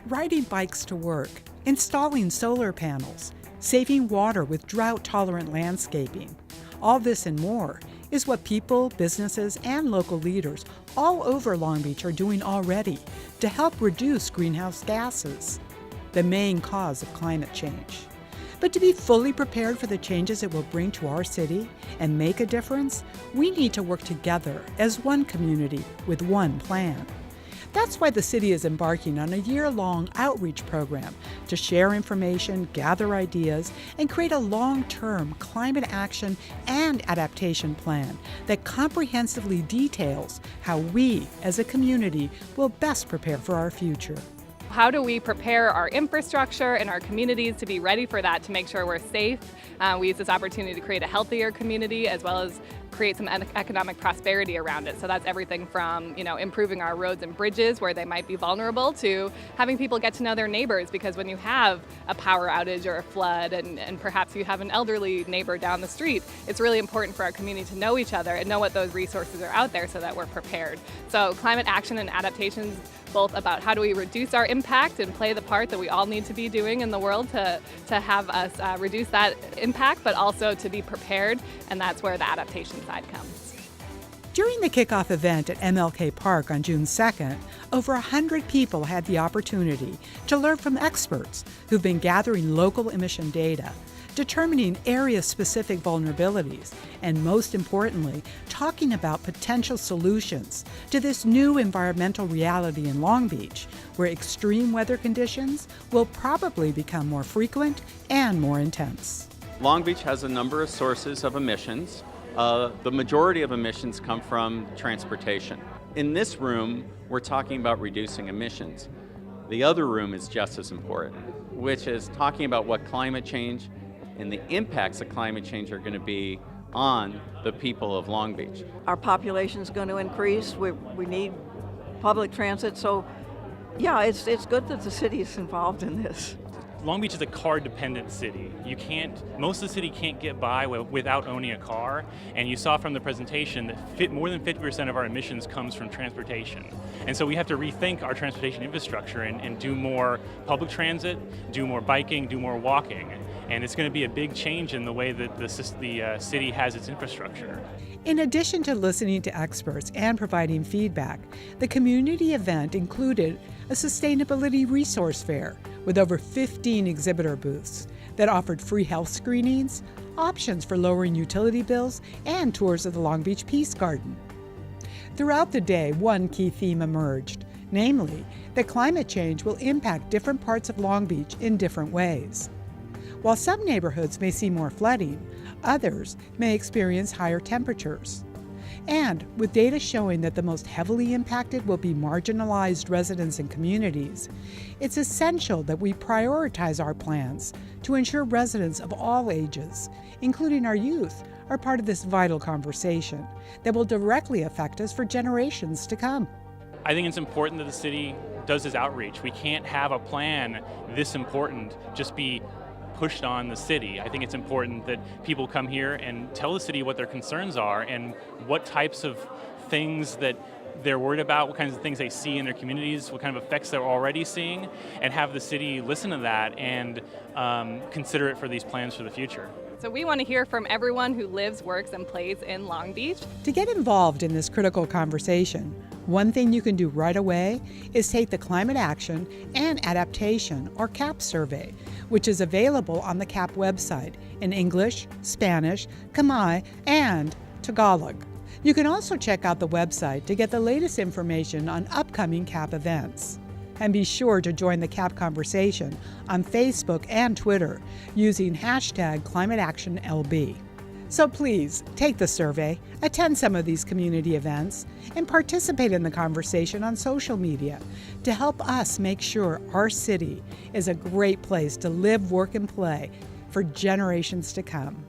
riding bikes to work, installing solar panels, saving water with drought-tolerant landscaping. All this and more is what people, businesses, and local leaders all over Long Beach are doing already to help reduce greenhouse gases, the main cause of climate change. But to be fully prepared for the changes it will bring to our city and make a difference, we need to work together as one community with one plan. That's why the city is embarking on a year-long outreach program to share information, gather ideas, and create a long-term climate action and adaptation plan that comprehensively details how we, as a community, will best prepare for our future. How do we prepare our infrastructure and our communities to be ready for that, to make sure we're safe? We use this opportunity to create a healthier community as well as create some economic prosperity around it. So that's everything from, improving our roads and bridges where they might be vulnerable to having people get to know their neighbors, because when you have a power outage or a flood and perhaps you have an elderly neighbor down the street, it's really important for our community to know each other and know what those resources are out there so that we're prepared. So climate action and adaptation is both about how do we reduce our impact and play the part that we all need to be doing in the world to have us reduce that impact, but also to be prepared, and that's where the adaptation side comes. During the kickoff event at MLK Park on June 2nd, over 100 people had the opportunity to learn from experts who've been gathering local emission data, determining area-specific vulnerabilities, and most importantly, talking about potential solutions to this new environmental reality in Long Beach, where extreme weather conditions will probably become more frequent and more intense. Long Beach has a number of sources of emissions. The majority of emissions come from transportation. In this room, we're talking about reducing emissions. The other room is just as important, which is talking about what climate change and the impacts of climate change are going to be on the people of Long Beach. Our population is going to increase. We need public transit. So, yeah, it's good that the city is involved in this. Long Beach is a car-dependent city. Most of the city can't get by without owning a car, and you saw from the presentation that more than 50% of our emissions comes from transportation. And so we have to rethink our transportation infrastructure and do more public transit, do more biking, do more walking. And it's going to be a big change in the way that the city has its infrastructure. In addition to listening to experts and providing feedback, the community event included a sustainability resource fair with over 15 exhibitor booths that offered free health screenings, options for lowering utility bills, and tours of the Long Beach Peace Garden. Throughout the day, one key theme emerged, namely that climate change will impact different parts of Long Beach in different ways. While some neighborhoods may see more flooding, others may experience higher temperatures. And with data showing that the most heavily impacted will be marginalized residents and communities, it's essential that we prioritize our plans to ensure residents of all ages, including our youth, are part of this vital conversation that will directly affect us for generations to come. I think it's important that the city does this outreach. We can't have a plan this important just be pushed on the city. I think it's important that people come here and tell the city what their concerns are and what types of things that they're worried about, what kinds of things they see in their communities, what kind of effects they're already seeing, and have the city listen to that and consider it for these plans for the future. So we want to hear from everyone who lives, works, and plays in Long Beach. To get involved in this critical conversation, one thing you can do right away is take the Climate Action and Adaptation, or CAAP survey, which is available on the CAAP website in English, Spanish, Khmer, and Tagalog. You can also check out the website to get the latest information on upcoming CAAP events. And be sure to join the CAAP conversation on Facebook and Twitter using #ClimateActionLB. So please, take the survey, attend some of these community events, and participate in the conversation on social media to help us make sure our city is a great place to live, work, and play for generations to come.